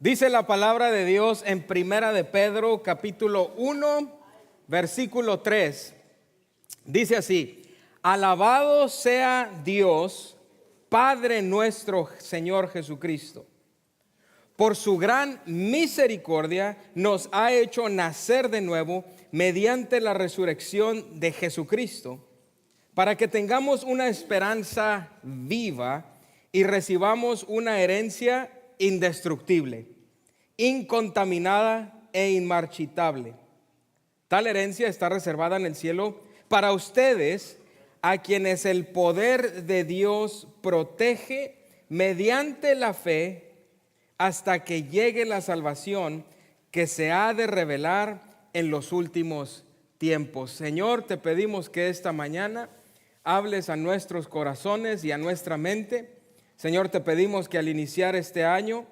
Dice la palabra de Dios en Primera de Pedro, capítulo 1, versículo 3. Dice así: alabado sea Dios, Padre nuestro Señor Jesucristo. Por su gran misericordia nos ha hecho nacer de nuevo mediante la resurrección de Jesucristo, para que tengamos una esperanza viva y recibamos una herencia indestructible, incontaminada e inmarchitable. Tal herencia está reservada en el cielo para ustedes, a quienes el poder de Dios protege mediante la fe hasta que llegue la salvación que se ha de revelar en los últimos tiempos. Señor, te pedimos que esta mañana hables a nuestros corazones y a nuestra mente. Señor, te pedimos que al iniciar este año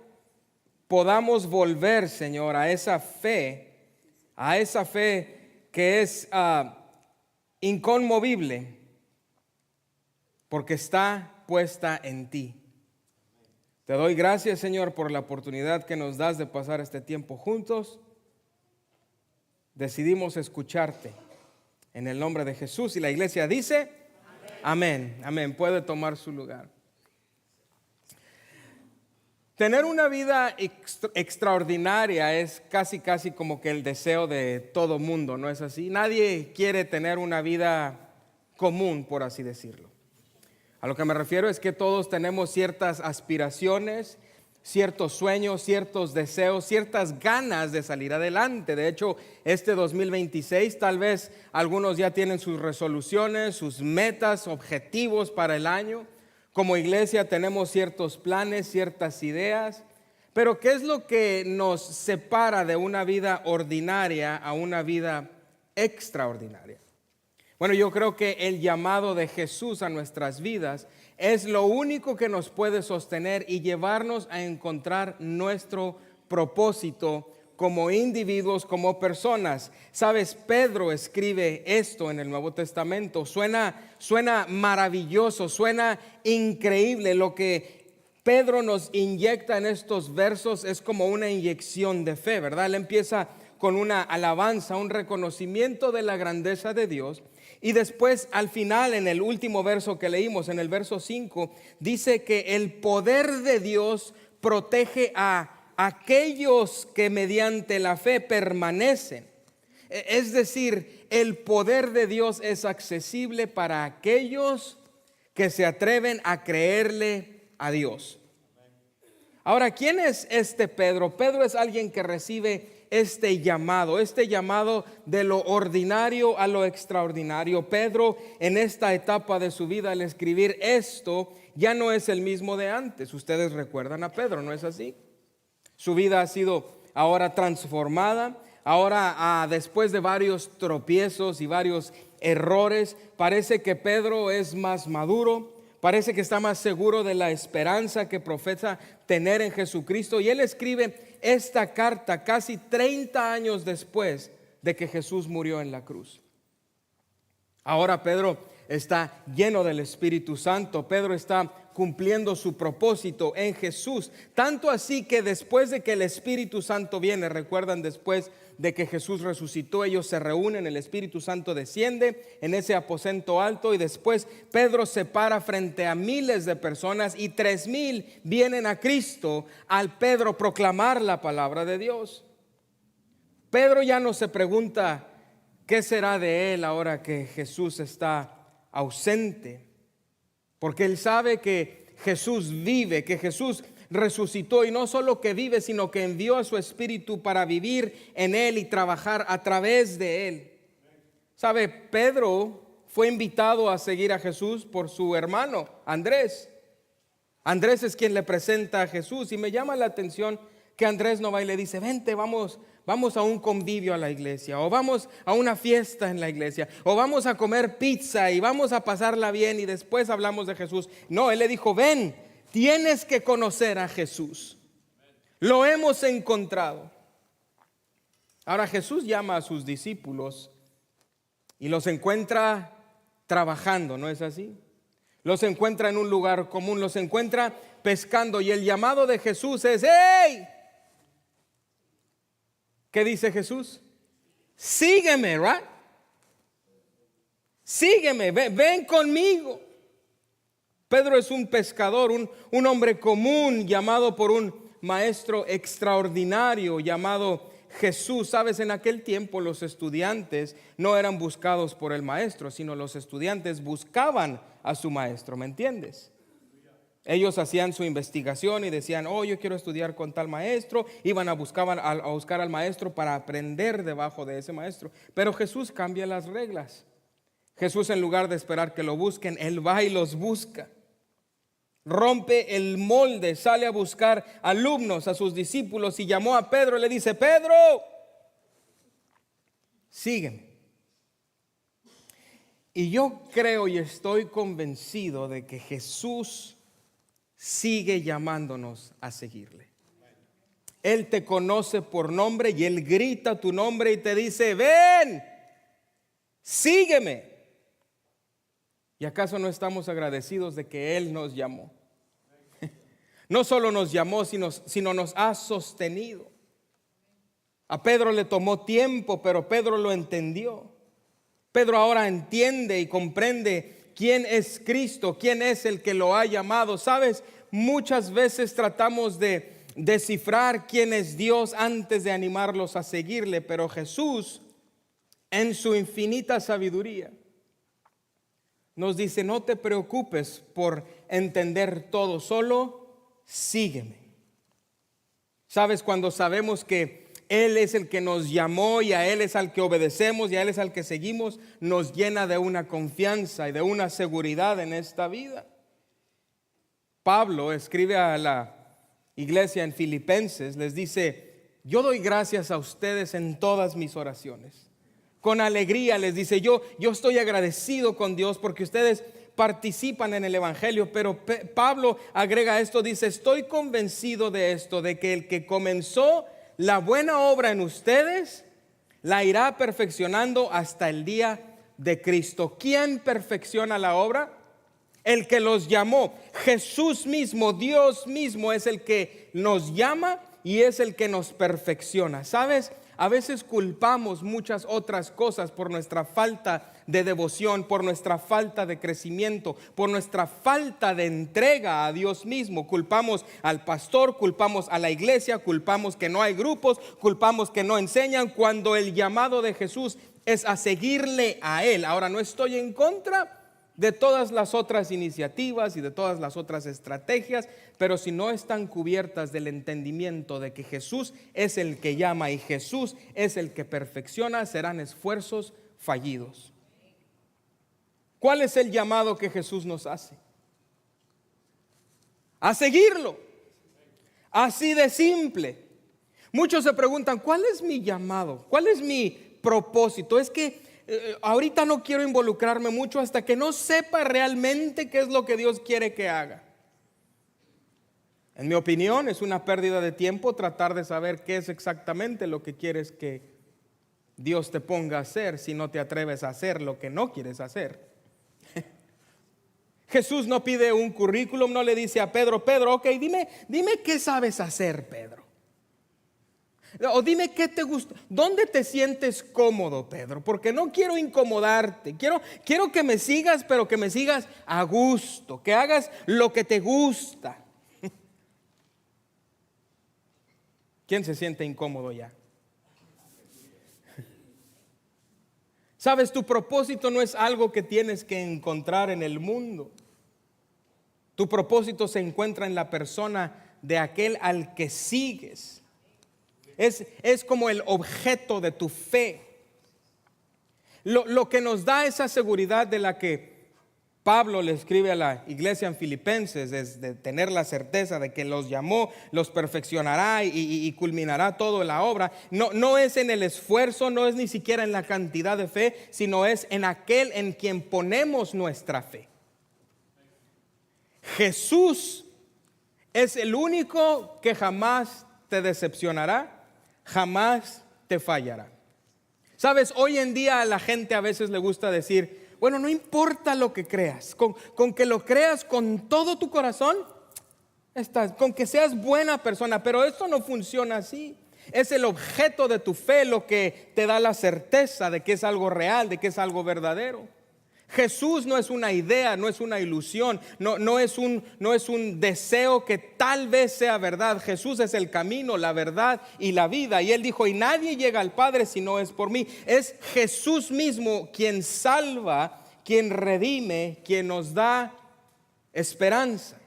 podamos volver, Señor, a esa fe que es inconmovible, porque está puesta en ti. Te doy gracias, Señor, por la oportunidad que nos das de pasar este tiempo juntos. Decidimos escucharte en el nombre de Jesús, y la iglesia dice amén, amén. Puede tomar su lugar. Tener una vida extraordinaria es casi como que el deseo de todo mundo, ¿no es así? Nadie quiere tener una vida común, por así decirlo. A lo que me refiero es que todos tenemos ciertas aspiraciones, ciertos sueños, ciertos deseos, ciertas ganas de salir adelante. De hecho, este 2026 tal vez algunos ya tienen sus resoluciones, sus metas, objetivos para el año. Como iglesia tenemos ciertos planes, ciertas ideas, pero ¿qué es lo que nos separa de una vida ordinaria a una vida extraordinaria? Bueno, yo creo que el llamado de Jesús a nuestras vidas es lo único que nos puede sostener y llevarnos a encontrar nuestro propósito como individuos, como personas. Sabes, Pedro escribe esto en el Nuevo Testamento. Suena maravilloso, suena increíble. Lo que Pedro nos inyecta en estos versos es como una inyección de fe, ¿verdad? Él empieza con una alabanza, un reconocimiento de la grandeza de Dios. Y después, al final, en el último verso que leímos, en el verso 5, dice que el poder de Dios protege a aquellos que mediante la fe permanecen. Es decir, el poder de Dios es accesible para aquellos que se atreven a creerle a Dios. Ahora, ¿quién es este Pedro? Pedro es alguien que recibe este llamado de lo ordinario a lo extraordinario. Pedro, en esta etapa de su vida, al escribir esto, ya no es el mismo de antes. Ustedes recuerdan a Pedro, ¿no es así? Su vida ha sido ahora transformada. Ahora, después de varios tropiezos y varios errores, parece que Pedro es más maduro. Parece que está más seguro de la esperanza que profesa tener en Jesucristo. Y él escribe esta carta casi 30 años después de que Jesús murió en la cruz. Ahora Pedro está lleno del Espíritu Santo. Pedro está cumpliendo su propósito en Jesús. Tanto así que después de que el Espíritu Santo viene, recuerdan, después de que Jesús resucitó, ellos se reúnen, el Espíritu Santo desciende en ese aposento alto, y después Pedro se para frente a miles de personas y 3,000 vienen a Cristo al Pedro proclamar la palabra de Dios. Pedro ya no se pregunta qué será de él ahora que Jesús está ausente, porque él sabe que Jesús vive, que Jesús resucitó, y no solo que vive, sino que envió a su Espíritu para vivir en él y trabajar a través de él. ¿Sabe? Pedro fue invitado a seguir a Jesús por su hermano Andrés. Andrés es quien le presenta a Jesús, y me llama la atención que Andrés no va y le dice: vente, vamos a un convivio a la iglesia, o vamos a una fiesta en la iglesia, o vamos a comer pizza y vamos a pasarla bien y después hablamos de Jesús. No, él le dijo: ven, tienes que conocer a Jesús. Lo hemos encontrado. Ahora Jesús llama a sus discípulos y los encuentra trabajando, ¿no es así? Los encuentra en un lugar común, los encuentra pescando, y el llamado de Jesús es: ¡hey! ¿Qué dice Jesús? Sígueme, ¿right? Sígueme, ven conmigo. Pedro es un pescador, un hombre común llamado por un maestro extraordinario llamado Jesús. Sabes, en aquel tiempo los estudiantes no eran buscados por el maestro, sino los estudiantes buscaban a su maestro, ¿me entiendes? Ellos hacían su investigación y decían, oh, yo quiero estudiar con tal maestro. Iban a buscar al maestro para aprender debajo de ese maestro. Pero Jesús cambia las reglas. Jesús, en lugar de esperar que lo busquen, Él va y los busca. Rompe el molde, sale a buscar alumnos, a sus discípulos, y llamó a Pedro y le dice, Pedro, sígueme. Y yo creo y estoy convencido de que Jesús sigue llamándonos a seguirle. Él te conoce por nombre y Él grita tu nombre y te dice, ven, sígueme. ¿Y acaso no estamos agradecidos de que Él nos llamó? No solo nos llamó, sino nos ha sostenido. A Pedro le tomó tiempo, pero Pedro lo entendió. Pedro ahora entiende y comprende quién es Cristo, quién es el que lo ha llamado. Sabes, muchas veces tratamos de descifrar quién es Dios antes de animarlos a seguirle, pero Jesús, en su infinita sabiduría, nos dice, no te preocupes por entender todo, solo sígueme. Sabes, cuando sabemos que Él es el que nos llamó y a Él es al que obedecemos y a Él es al que seguimos, nos llena de una confianza y de una seguridad en esta vida. Pablo escribe a la iglesia en Filipenses, les dice, yo doy gracias a ustedes en todas mis oraciones. Con alegría les dice, yo estoy agradecido con Dios porque ustedes participan en el evangelio. Pero Pablo agrega esto, dice, estoy convencido de esto, de que el que comenzó la buena obra en ustedes la irá perfeccionando hasta el día de Cristo. ¿Quién perfecciona la obra? El que los llamó. Jesús mismo, Dios mismo es el que nos llama y es el que nos perfecciona. ¿Sabes? A veces culpamos muchas otras cosas por nuestra falta de devoción, por nuestra falta de crecimiento, por nuestra falta de entrega a Dios mismo. Culpamos al pastor, culpamos a la iglesia, culpamos que no hay grupos, culpamos que no enseñan, cuando el llamado de Jesús es a seguirle a Él. Ahora, no estoy en contra de todas las otras iniciativas y de todas las otras estrategias, pero si no están cubiertas del entendimiento de que Jesús es el que llama y Jesús es el que perfecciona, serán esfuerzos fallidos. ¿Cuál es el llamado que Jesús nos hace? A seguirlo. Así de simple. Muchos se preguntan, ¿cuál es mi llamado? ¿Cuál es mi propósito? Es que ahorita no quiero involucrarme mucho hasta que no sepa realmente qué es lo que Dios quiere que haga. En mi opinión, es una pérdida de tiempo tratar de saber qué es exactamente lo que quieres que Dios te ponga a hacer si no te atreves a hacer lo que no quieres hacer. Jesús no pide un currículum, no le dice a Pedro, ok, dime qué sabes hacer, Pedro. O dime qué te gusta, dónde te sientes cómodo, Pedro, porque no quiero incomodarte. Quiero que me sigas, pero que me sigas a gusto, que hagas lo que te gusta. ¿Quién se siente incómodo ya? Sabes, tu propósito no es algo que tienes que encontrar en el mundo. Tu propósito se encuentra en la persona de aquel al que sigues. Es como el objeto de tu fe. Lo que nos da esa seguridad de la que Pablo le escribe a la iglesia en Filipenses es de tener la certeza de que los llamó, los perfeccionará y culminará toda la obra. No es en el esfuerzo, no es ni siquiera en la cantidad de fe, sino es en aquel en quien ponemos nuestra fe. Jesús es el único que jamás te decepcionará, jamás te fallará. Sabes, hoy en día a la gente a veces le gusta decir, bueno, no importa lo que creas, con que lo creas con todo tu corazón, con que seas buena persona, pero esto no funciona así. es el objeto de tu fe lo que te da la certeza de que es algo real, de que es algo verdadero. Jesús no es una idea, no es una ilusión, no es un deseo que tal vez sea verdad. Jesús es el camino, la verdad y la vida. Y Él dijo, y nadie llega al Padre si no es por mí. Es Jesús mismo quien salva, quien redime, quien nos da esperanza.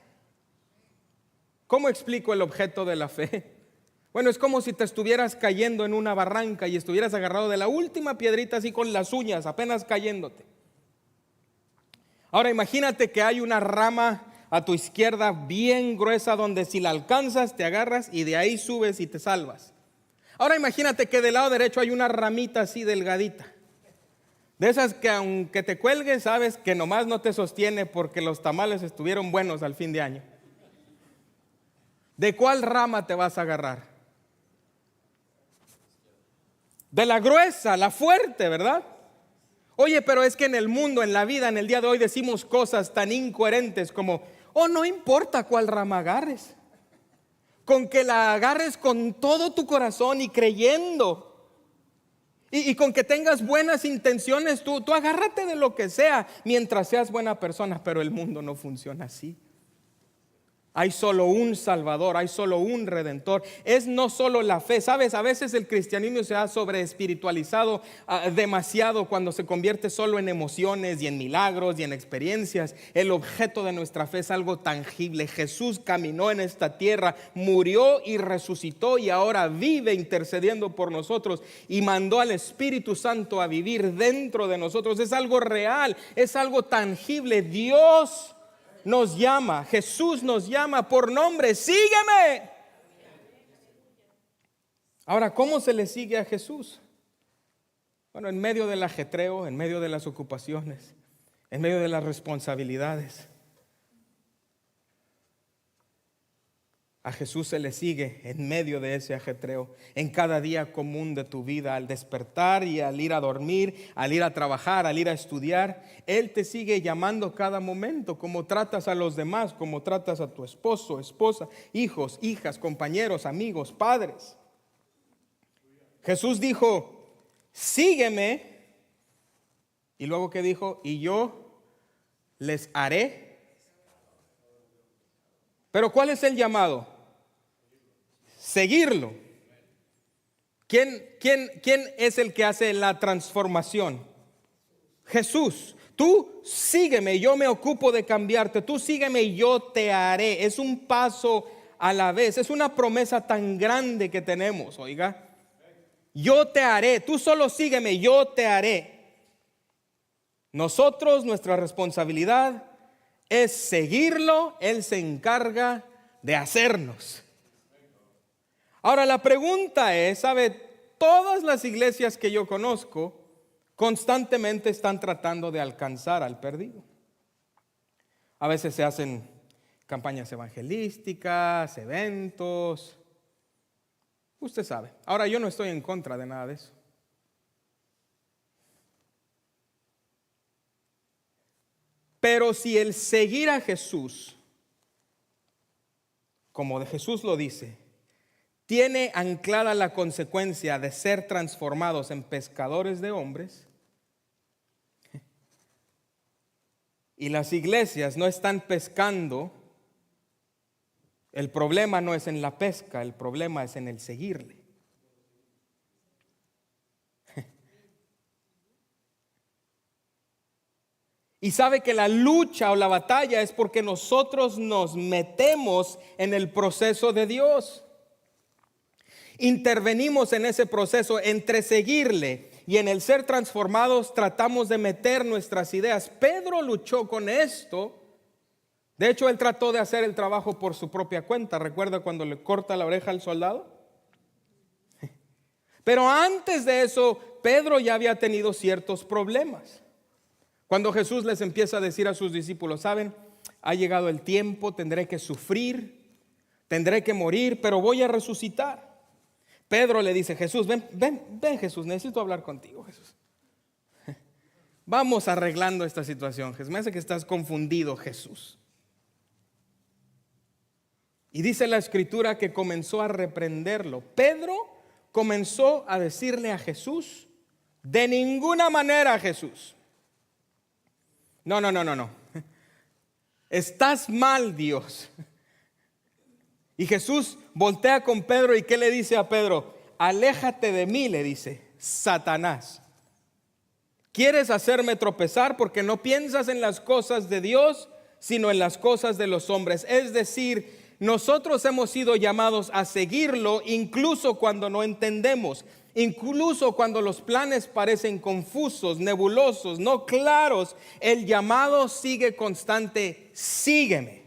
¿Cómo explico el objeto de la fe? Bueno, es como si te estuvieras cayendo en una barranca y estuvieras agarrado de la última piedrita así con las uñas, apenas cayéndote. Ahora imagínate que hay una rama a tu izquierda bien gruesa donde si la alcanzas te agarras y de ahí subes y te salvas. Ahora imagínate que del lado derecho hay una ramita así delgadita. De esas que aunque te cuelgues sabes que nomás no te sostiene porque los tamales estuvieron buenos al fin de año. ¿De cuál rama te vas a agarrar? De la gruesa, la fuerte, ¿verdad? Oye, pero es que en el mundo, en la vida, en el día de hoy decimos cosas tan incoherentes como, oh, no importa cuál rama agarres, con que la agarres con todo tu corazón y creyendo, y con que tengas buenas intenciones, tú agárrate de lo que sea, mientras seas buena persona, pero el mundo no funciona así. Hay solo un Salvador, hay solo un Redentor. Es no solo la fe, ¿sabes? A veces el cristianismo se ha sobreespiritualizado demasiado cuando se convierte solo en emociones y en milagros y en experiencias. El objeto de nuestra fe es algo tangible. Jesús caminó en esta tierra, murió y resucitó y ahora vive intercediendo por nosotros y mandó al Espíritu Santo a vivir dentro de nosotros. Es algo real, es algo tangible. Dios nos llama, Jesús nos llama por nombre, sígueme. Ahora, ¿cómo se le sigue a Jesús? Bueno, en medio del ajetreo, en medio de las ocupaciones, en medio de las responsabilidades. A Jesús se le sigue en medio de ese ajetreo, en cada día común de tu vida, al despertar y al ir a dormir, al ir a trabajar, al ir a estudiar. Él te sigue llamando cada momento, como tratas a los demás, como tratas a tu esposo, esposa, hijos, hijas, compañeros, amigos, padres. Jesús dijo, sígueme. Y luego que dijo, y yo les haré. Pero ¿cuál es el llamado? Seguirlo. ¿Quién es el que hace la transformación? Jesús. Tú sígueme, yo me ocupo de cambiarte. Tú sígueme y yo te haré. Es un paso a la vez. Es una promesa tan grande que tenemos, oiga. Yo te haré. Tú solo sígueme, yo te haré. Nosotros, nuestra responsabilidad es seguirlo. Él se encarga de hacernos. Ahora la pregunta es, ¿sabe? Todas las iglesias que yo conozco constantemente están tratando de alcanzar al perdido. A veces se hacen campañas evangelísticas, eventos. Usted sabe. Ahora yo no estoy en contra de nada de eso. Pero si el seguir a Jesús, como de Jesús lo dice, tiene anclada la consecuencia de ser transformados en pescadores de hombres, y las iglesias no están pescando, el problema no es en la pesca, el problema es en el seguirle. Y sabe que la lucha o la batalla es porque nosotros nos metemos en el proceso de Dios. Intervenimos en ese proceso entre seguirle y en el ser transformados tratamos de meter nuestras ideas. Pedro luchó con esto. De hecho, él trató de hacer el trabajo por su propia cuenta. ¿Recuerda cuando le corta la oreja al soldado? Pero antes de eso, Pedro ya había tenido ciertos problemas. Cuando Jesús les empieza a decir a sus discípulos, ¿saben? Ha llegado el tiempo, tendré que sufrir, tendré que morir, pero voy a resucitar. Pedro le dice, Jesús, ven Jesús, necesito hablar contigo, Jesús. Vamos arreglando esta situación, Jesús. Me hace que estás confundido, Jesús. Y dice la escritura que comenzó a reprenderlo. Pedro comenzó a decirle a Jesús: de ninguna manera, Jesús. No. Estás mal, Dios. Y Jesús voltea con Pedro y ¿qué le dice a Pedro? Aléjate de mí, le dice, Satanás. ¿Quieres hacerme tropezar porque no piensas en las cosas de Dios, sino en las cosas de los hombres? Es decir, nosotros hemos sido llamados a seguirlo incluso cuando no entendemos, incluso cuando los planes parecen confusos, nebulosos, no claros. El llamado sigue constante: sígueme.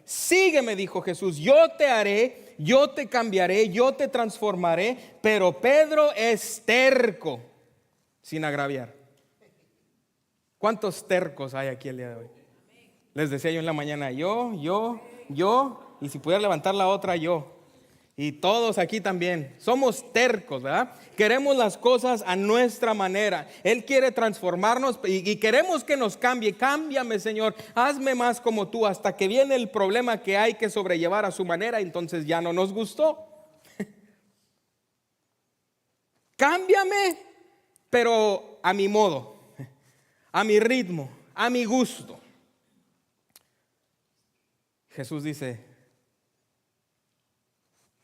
Sígueme, dijo Jesús, yo te haré, yo te cambiaré, yo te transformaré. Pero Pedro es terco, sin agraviar. ¿Cuántos tercos hay aquí el día de hoy? Les decía yo en la mañana, yo, y si pudiera levantar la otra, yo. Y todos aquí también somos tercos, ¿verdad? Queremos las cosas a nuestra manera. Él quiere transformarnos y queremos que nos cambie. Cámbiame, Señor, hazme más como tú. Hasta que viene el problema que hay que sobrellevar a su manera, entonces ya no nos gustó. Cámbiame, pero a mi modo, a mi ritmo, a mi gusto. Jesús dice: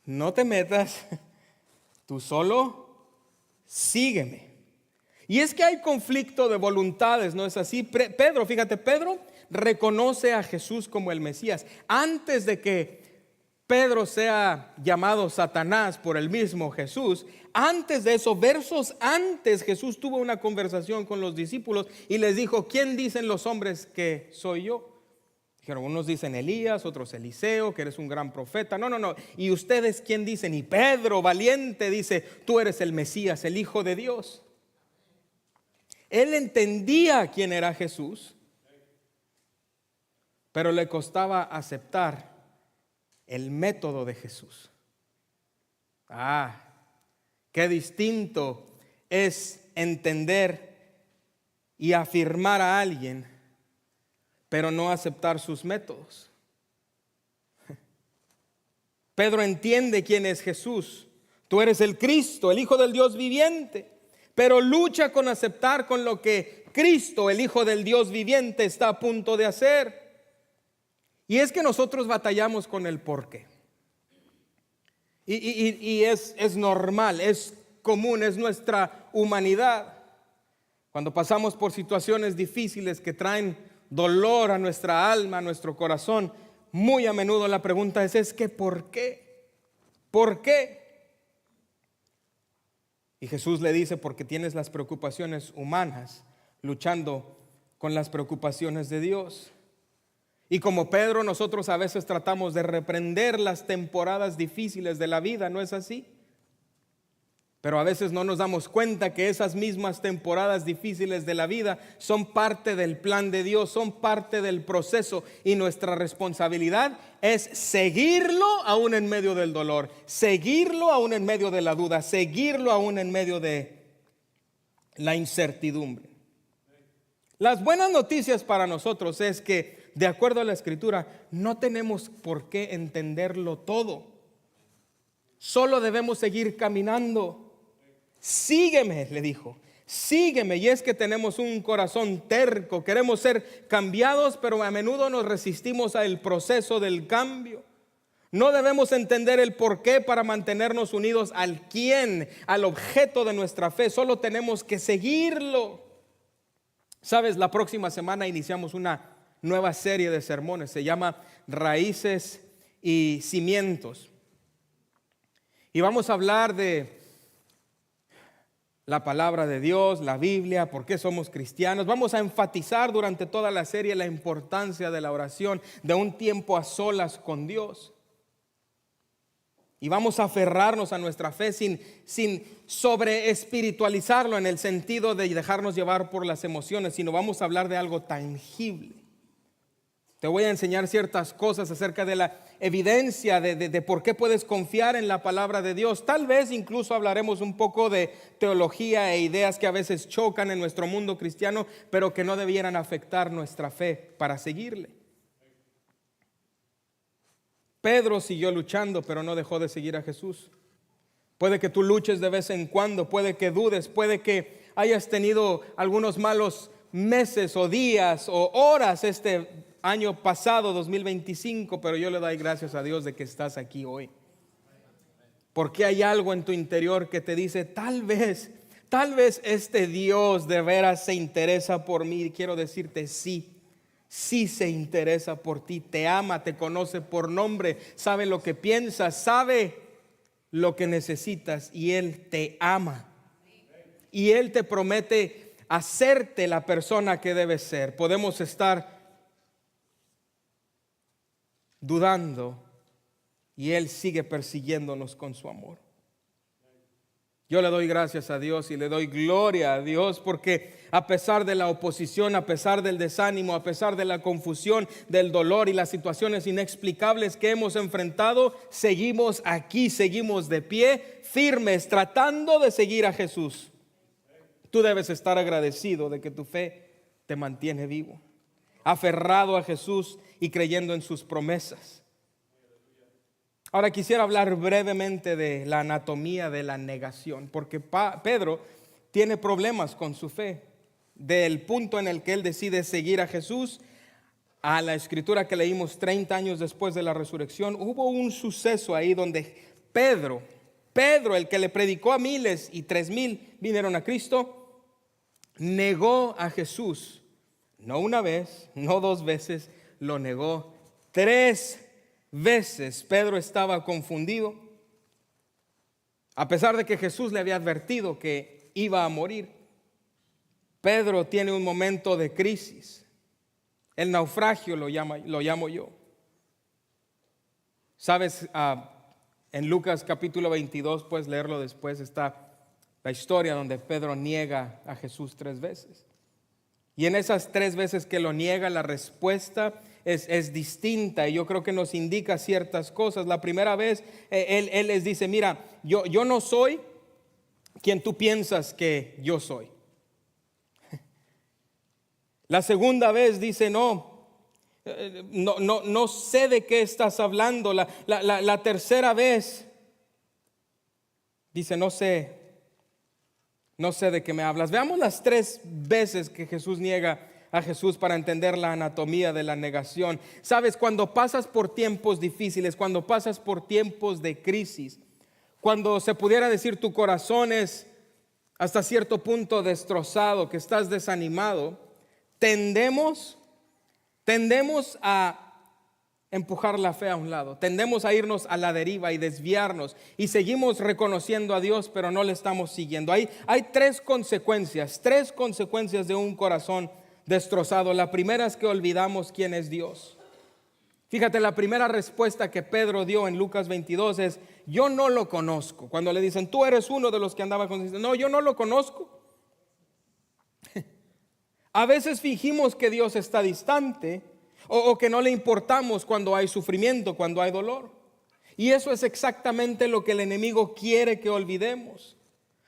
no te metas, tú solo sígueme. Y es que hay conflicto de voluntades, ¿no es así? Pedro, fíjate, Pedro reconoce a Jesús como el Mesías. Antes de que Pedro sea llamado Satanás por el mismo Jesús, antes de eso, versos antes, Jesús tuvo una conversación con los discípulos y les dijo: ¿quién dicen los hombres que soy yo? Dijeron, unos dicen Elías, otros Eliseo, que eres un gran profeta. No. ¿Y ustedes quién dicen? Y Pedro, valiente, dice: tú eres el Mesías, el Hijo de Dios. Él entendía quién era Jesús, pero le costaba aceptar el método de Jesús. Qué distinto es entender y afirmar a alguien, pero no aceptar sus métodos. Pedro entiende quién es Jesús. Tú eres el Cristo, el Hijo del Dios viviente, pero lucha con aceptar con lo que Cristo, el Hijo del Dios viviente, está a punto de hacer. Y es que nosotros batallamos con el por qué. Y es normal, es común, es nuestra humanidad. Cuando pasamos por situaciones difíciles que traen dolor a nuestra alma, a nuestro corazón, muy a menudo la pregunta es que ¿por qué? ¿Por qué? Y Jesús le dice: porque tienes las preocupaciones humanas luchando con las preocupaciones de Dios. Y como Pedro, nosotros a veces tratamos de reprender las temporadas difíciles de la vida, ¿no es así? Pero a veces no nos damos cuenta que esas mismas temporadas difíciles de la vida son parte del plan de Dios, son parte del proceso, y nuestra responsabilidad es seguirlo aún en medio del dolor, seguirlo aún en medio de la duda, seguirlo aún en medio de la incertidumbre. Las buenas noticias para nosotros es que, de acuerdo a la Escritura, no tenemos por qué entenderlo todo. Solo debemos seguir caminando. Sígueme, le dijo, sígueme. Y es que tenemos un corazón terco, queremos ser cambiados, pero a menudo nos resistimos al proceso del cambio. No debemos entender el por qué para mantenernos unidos al quién, al objeto de nuestra fe. Solo tenemos que seguirlo. Sabes, la próxima semana iniciamos una nueva serie de sermones, se llama Raíces y Cimientos. Y vamos a hablar de la palabra de Dios, la Biblia, por qué somos cristianos. Vamos a enfatizar durante toda la serie la importancia de la oración, de un tiempo a solas con Dios. Y vamos a aferrarnos a nuestra fe sin sobre espiritualizarlo en el sentido de dejarnos llevar por las emociones, sino vamos a hablar de algo tangible. Te voy a enseñar ciertas cosas acerca de la evidencia de por qué puedes confiar en la palabra de Dios. Tal vez incluso hablaremos un poco de teología e ideas que a veces chocan en nuestro mundo cristiano, pero que no debieran afectar nuestra fe para seguirle. Pedro siguió luchando, pero no dejó de seguir a Jesús. Puede que tú luches de vez en cuando, puede que dudes, puede que hayas tenido algunos malos meses o días o horas este año pasado, 2025, pero yo le doy gracias a Dios de que estás aquí hoy. Porque hay algo en tu interior que te dice, tal vez este Dios de veras se interesa por mí. Y quiero decirte, sí se interesa por ti, te ama, te conoce por nombre, sabe lo que piensas, sabe lo que necesitas y Él te ama. Y Él te promete hacerte la persona que debes ser. Podemos estar dudando y Él sigue persiguiéndonos con su amor. Yo le doy gracias a Dios y le doy gloria a Dios porque a pesar de la oposición, a pesar del desánimo, a pesar de la confusión, del dolor y las situaciones inexplicables que hemos enfrentado, seguimos aquí, seguimos de pie, firmes, tratando de seguir a Jesús. Tú debes estar agradecido de que tu fe te mantiene vivo, aferrado a Jesús y creyendo en sus promesas. Ahora quisiera hablar brevemente de la anatomía de la negación, porque Pedro tiene problemas con su fe. Del punto en el que él decide seguir a Jesús a la escritura que leímos 30 años después de la resurrección, hubo un suceso ahí donde Pedro, el que le predicó a miles y 3,000 vinieron a Cristo, negó a Jesús. No una vez, no 2 veces, lo negó 3 veces. Pedro estaba confundido. A pesar de que Jesús le había advertido que iba a morir, Pedro tiene un momento de crisis. El naufragio lo llamo yo. Sabes, en Lucas capítulo 22, puedes leerlo después, está la historia donde Pedro niega a Jesús 3 veces. Y en esas 3 veces que lo niega, la respuesta es distinta y yo creo que nos indica ciertas cosas. La primera vez él les dice, mira, yo no soy quien tú piensas que yo soy. La segunda vez dice, no sé de qué estás hablando. La tercera vez dice, no sé de qué me hablas. Veamos las 3 veces que Jesús niega a Jesús para entender la anatomía de la negación. Sabes, cuando pasas por tiempos difíciles, cuando pasas por tiempos de crisis, cuando se pudiera decir tu corazón es hasta cierto punto destrozado, que estás desanimado, tendemos a empujar la fe a un lado, tendemos a irnos a la deriva y desviarnos y seguimos reconociendo a Dios, pero no le estamos siguiendo. Hay 3 consecuencias de un corazón destrozado. La primera es que olvidamos quién es Dios. Fíjate, la primera respuesta que Pedro dio en Lucas 22 es, yo no lo conozco. Cuando le dicen, tú eres uno de los que andaba con Jesús. No, yo no lo conozco. A veces fingimos que Dios está distante o que no le importamos cuando hay sufrimiento, cuando hay dolor. Y eso es exactamente lo que el enemigo quiere que olvidemos.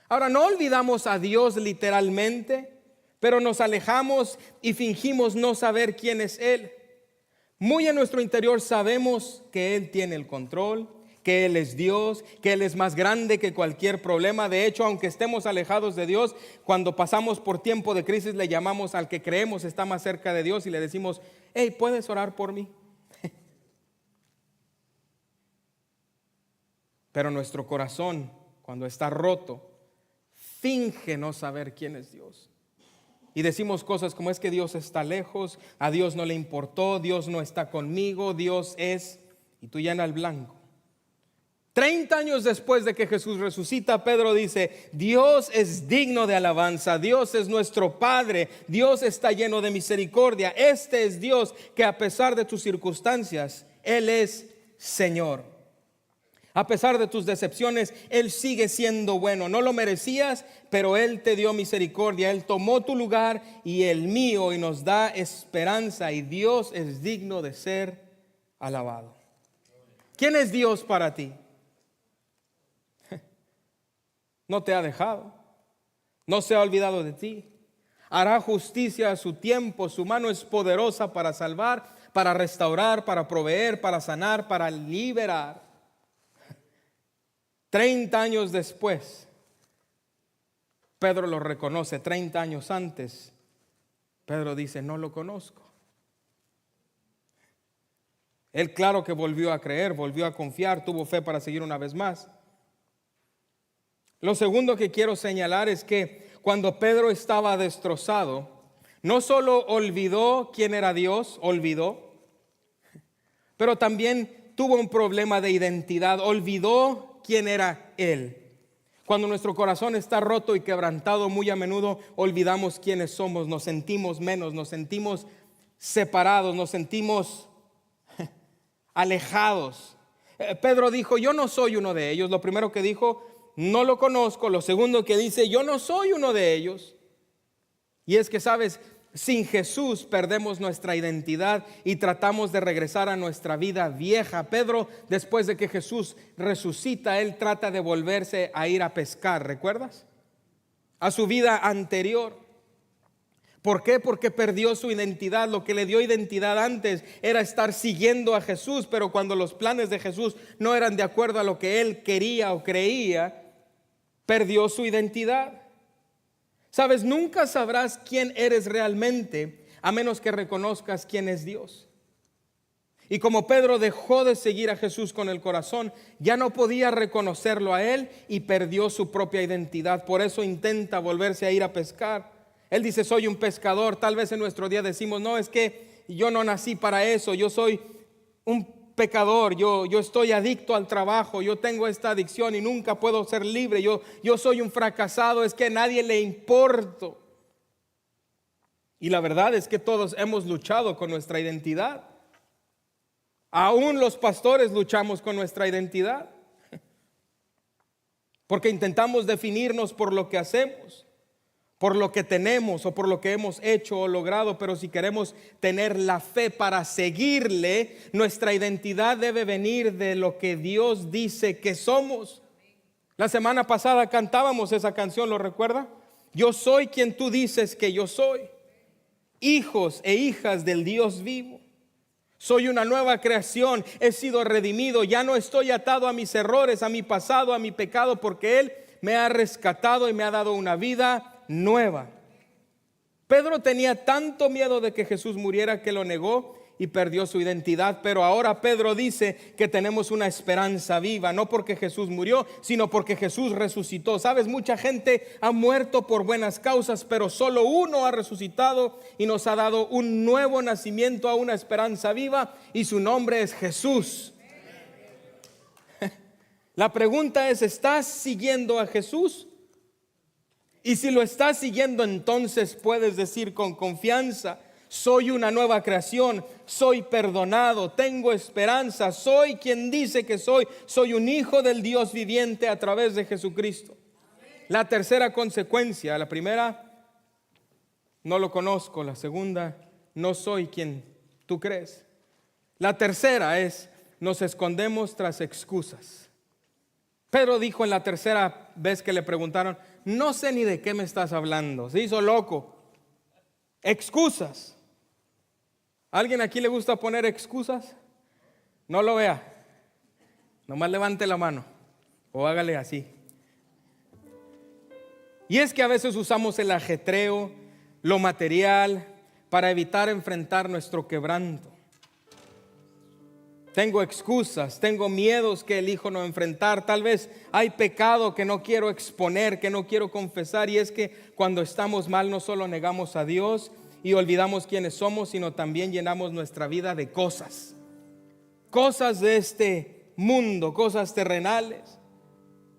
Ahora, no olvidamos a Dios literalmente, pero nos alejamos y fingimos no saber quién es Él. Muy en nuestro interior sabemos que Él tiene el control, que Él es Dios, que Él es más grande que cualquier problema. De hecho, aunque estemos alejados de Dios, cuando pasamos por tiempo de crisis le llamamos al que creemos está más cerca de Dios y le decimos, hey, ¿puedes orar por mí? Pero nuestro corazón, cuando está roto, finge no saber quién es Dios. Y decimos cosas como es que Dios está lejos, a Dios no le importó, Dios no está conmigo, Dios es, y tú llenas el blanco. 30 años después de que Jesús resucita, Pedro dice, Dios es digno de alabanza, Dios es nuestro Padre, Dios está lleno de misericordia. Este es Dios que a pesar de tus circunstancias, Él es Señor. A pesar de tus decepciones, Él sigue siendo bueno. No lo merecías, pero Él te dio misericordia. Él tomó tu lugar y el mío y nos da esperanza. Y Dios es digno de ser alabado. ¿Quién es Dios para ti? No te ha dejado. No se ha olvidado de ti. Hará justicia a su tiempo. Su mano es poderosa para salvar, para restaurar, para proveer, para sanar, para liberar. 30 años después, Pedro lo reconoce. 30 años antes, Pedro dice, no lo conozco. Él claro que volvió a creer, volvió a confiar, tuvo fe para seguir una vez más. Lo segundo que quiero señalar es que cuando Pedro estaba destrozado, no solo olvidó quién era Dios, pero también tuvo un problema de identidad, olvidó quién era Él. Cuando nuestro corazón está roto y quebrantado, muy a menudo olvidamos quiénes somos, nos sentimos menos, nos sentimos separados, nos sentimos alejados. Pedro dijo, yo no soy uno de ellos. Lo primero que dijo, no lo conozco. Lo segundo que dice, yo no soy uno de ellos. Y es que, ¿sabes? Sin Jesús perdemos nuestra identidad y tratamos de regresar a nuestra vida vieja. Pedro, después de que Jesús resucita, él trata de volverse a ir a pescar, ¿recuerdas? A su vida anterior. ¿Por qué? Porque perdió su identidad. Lo que le dio identidad antes era estar siguiendo a Jesús, pero cuando los planes de Jesús no eran de acuerdo a lo que él quería o creía, perdió su identidad. Sabes, nunca sabrás quién eres realmente a menos que reconozcas quién es Dios. Y como Pedro dejó de seguir a Jesús con el corazón, ya no podía reconocerlo a él y perdió su propia identidad. Por eso intenta volverse a ir a pescar. Él dice, soy un pescador. Tal vez en nuestro día decimos, no, es que yo no nací para eso. Yo soy un pecador, yo estoy adicto al trabajo, yo tengo esta adicción y nunca puedo ser libre, yo soy un fracasado, es que a nadie le importo. Y la verdad es que todos hemos luchado con nuestra identidad. Aún los pastores luchamos con nuestra identidad, porque intentamos definirnos por lo que hacemos, por lo que tenemos o por lo que hemos hecho o logrado. Pero si queremos tener la fe para seguirle, nuestra identidad debe venir de lo que Dios dice que somos. La semana pasada cantábamos esa canción, ¿lo recuerda? Yo soy quien tú dices que yo soy, hijos e hijas del Dios vivo. Soy una nueva creación, he sido redimido, ya no estoy atado a mis errores, a mi pasado, a mi pecado, porque Él me ha rescatado y me ha dado una vida nueva. Pedro tenía tanto miedo de que Jesús muriera que lo negó y perdió su identidad. Pero ahora Pedro dice que tenemos una esperanza viva, no porque Jesús murió, sino porque Jesús resucitó. Sabes, mucha gente ha muerto por buenas causas, pero solo uno ha resucitado y nos ha dado un nuevo nacimiento a una esperanza viva, y su nombre es Jesús. La pregunta es, ¿estás siguiendo a Jesús? Y si lo estás siguiendo, entonces puedes decir con confianza, soy una nueva creación, soy perdonado, tengo esperanza, soy quien dice que soy un hijo del Dios viviente a través de Jesucristo. La tercera consecuencia, la primera, no lo conozco. La segunda, no soy quien tú crees. La tercera es, nos escondemos tras excusas. Pedro dijo en la tercera vez que le preguntaron, no sé ni de qué me estás hablando. Se hizo loco. Excusas. ¿Alguien aquí le gusta poner excusas? No lo vea. Nomás levante la mano o hágale así. Y es que a veces usamos el ajetreo, lo material, para evitar enfrentar nuestro quebranto. Tengo excusas, tengo miedos que elijo no enfrentar. Tal vez hay pecado que no quiero exponer, que no quiero confesar. Y es que cuando estamos mal no solo negamos a Dios y olvidamos quiénes somos, sino también llenamos nuestra vida de cosas. Cosas de este mundo, cosas terrenales.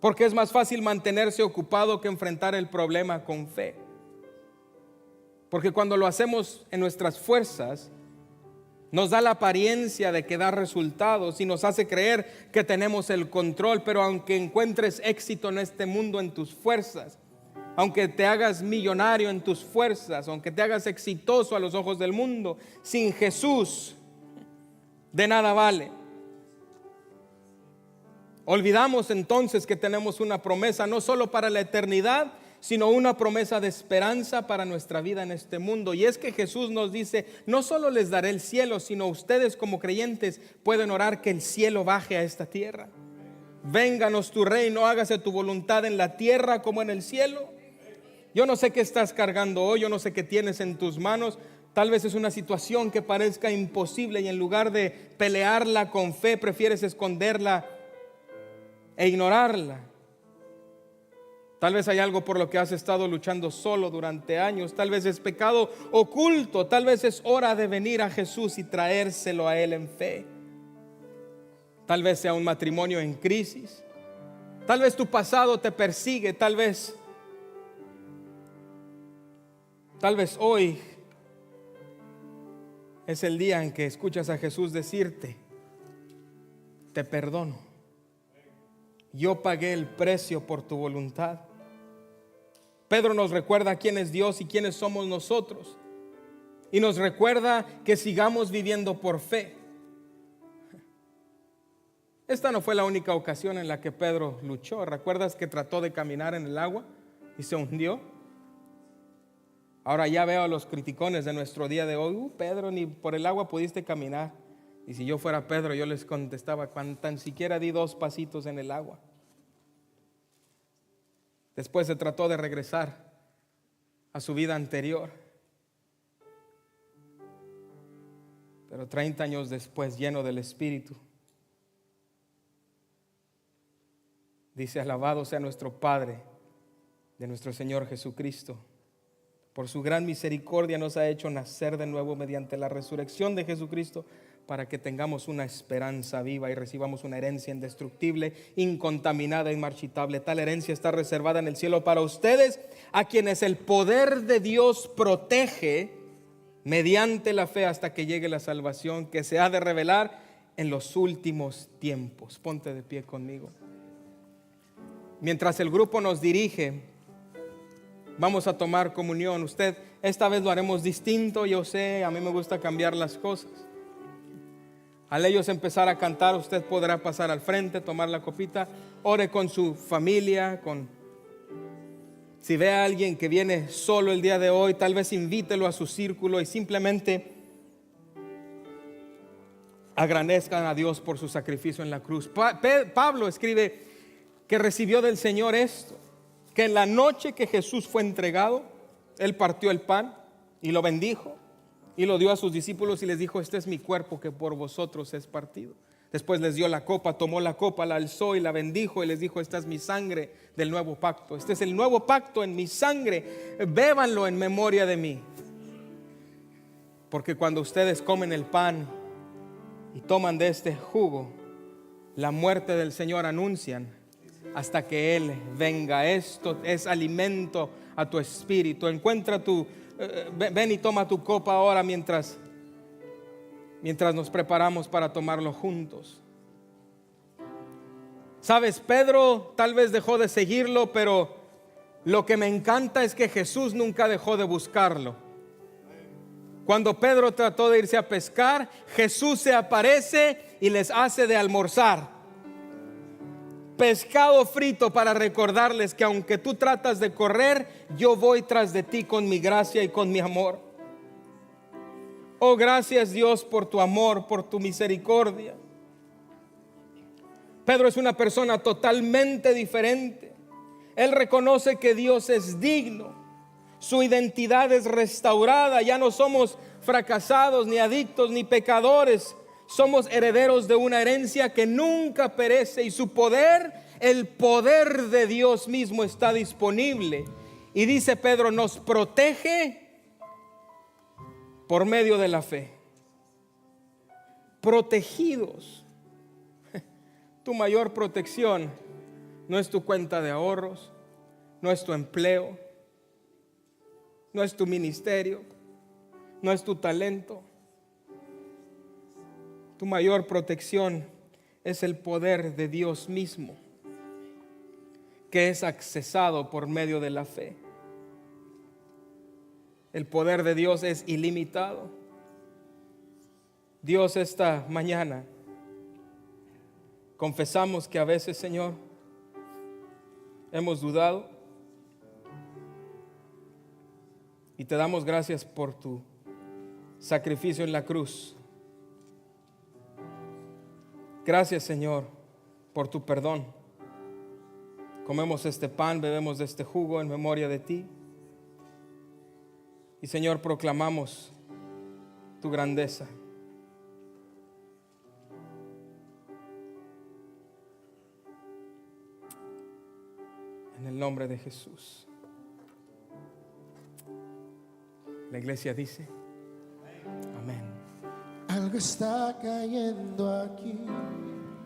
Porque es más fácil mantenerse ocupado que enfrentar el problema con fe. Porque cuando lo hacemos en nuestras fuerzas, nos da la apariencia de que da resultados y nos hace creer que tenemos el control. Pero aunque encuentres éxito en este mundo en tus fuerzas, aunque te hagas millonario en tus fuerzas, aunque te hagas exitoso a los ojos del mundo, sin Jesús de nada vale. Olvidamos entonces que tenemos una promesa no solo para la eternidad, sino una promesa de esperanza para nuestra vida en este mundo. Y es que Jesús nos dice, no solo les daré el cielo, sino ustedes como creyentes pueden orar que el cielo baje a esta tierra. Vénganos tu reino, hágase tu voluntad en la tierra como en el cielo. Yo no sé qué estás cargando hoy, yo no sé qué tienes en tus manos. Tal vez es una situación que parezca imposible y en lugar de pelearla con fe, prefieres esconderla e ignorarla. Tal vez hay algo por lo que has estado luchando solo durante años. Tal vez es pecado oculto. Tal vez es hora de venir a Jesús y traérselo a Él en fe. Tal vez sea un matrimonio en crisis. Tal vez tu pasado te persigue. Tal vez hoy es el día en que escuchas a Jesús decirte: te perdono. Yo pagué el precio por tu voluntad. Pedro nos recuerda quién es Dios y quiénes somos nosotros. Y nos recuerda que sigamos viviendo por fe. Esta no fue la única ocasión en la que Pedro luchó. ¿Recuerdas que trató de caminar en el agua y se hundió? Ahora ya veo a los criticones de nuestro día de hoy: Pedro, ni por el agua pudiste caminar. Y si yo fuera Pedro, yo les contestaba: cuando tan siquiera di 2 pasitos en el agua. Después se trató de regresar a su vida anterior. Pero 30 años después, lleno del Espíritu, dice: alabado sea nuestro Padre, de nuestro Señor Jesucristo. Por su gran misericordia nos ha hecho nacer de nuevo mediante la resurrección de Jesucristo, para que tengamos una esperanza viva y recibamos una herencia indestructible, incontaminada, inmarchitable. Tal herencia está reservada en el cielo para ustedes, a quienes el poder de Dios protege mediante la fe hasta que llegue la salvación que se ha de revelar en los últimos tiempos. Ponte de pie conmigo. Mientras el grupo nos dirige, vamos a tomar comunión. Esta vez lo haremos distinto. Yo sé, a mí me gusta cambiar las cosas. Al ellos empezar a cantar, usted podrá pasar al frente, tomar la copita, ore con su familia, si ve a alguien que viene solo el día de hoy, tal vez invítelo a su círculo y simplemente agradezcan a Dios por su sacrificio en la cruz. Pablo escribe que recibió del Señor esto, que en la noche que Jesús fue entregado, Él partió el pan y lo bendijo y lo dio a sus discípulos y les dijo: este es mi cuerpo que por vosotros es partido. Después les dio la copa, tomó la copa, la alzó y la bendijo y les dijo: esta es mi sangre del nuevo pacto. Este es el nuevo pacto en mi sangre. Bébanlo en memoria de mí. Porque cuando ustedes comen el pan y toman de este jugo, la muerte del Señor anuncian hasta que Él venga. Esto es alimento a tu espíritu. Ven y toma tu copa ahora mientras nos preparamos para tomarlo juntos. Sabes, Pedro tal vez dejó de seguirlo, pero lo que me encanta es que Jesús nunca dejó de buscarlo. Cuando Pedro trató de irse a pescar, Jesús se aparece y les hace de almorzar pescado frito para recordarles que aunque tú tratas de correr, yo voy tras de ti con mi gracia y con mi amor. Oh, gracias Dios por tu amor, por tu misericordia. Pedro es una persona totalmente diferente. Él reconoce que Dios es digno. Su identidad es restaurada. Ya no somos fracasados, ni adictos, ni pecadores. Somos herederos de una herencia que nunca perece, y su poder, el poder de Dios mismo, está disponible. Y dice Pedro, nos protege por medio de la fe. Protegidos. Tu mayor protección no es tu cuenta de ahorros, no es tu empleo, no es tu ministerio, no es tu talento. Tu mayor protección es el poder de Dios mismo, que es accesado por medio de la fe. El poder de Dios es ilimitado. Dios, esta mañana confesamos que a veces, Señor, hemos dudado, y te damos gracias por tu sacrificio en la cruz. Gracias, Señor, por tu perdón. Comemos este pan, bebemos de este jugo en memoria de ti. Y Señor, proclamamos tu grandeza. En el nombre de Jesús. La iglesia dice, amén. Algo está cayendo aquí.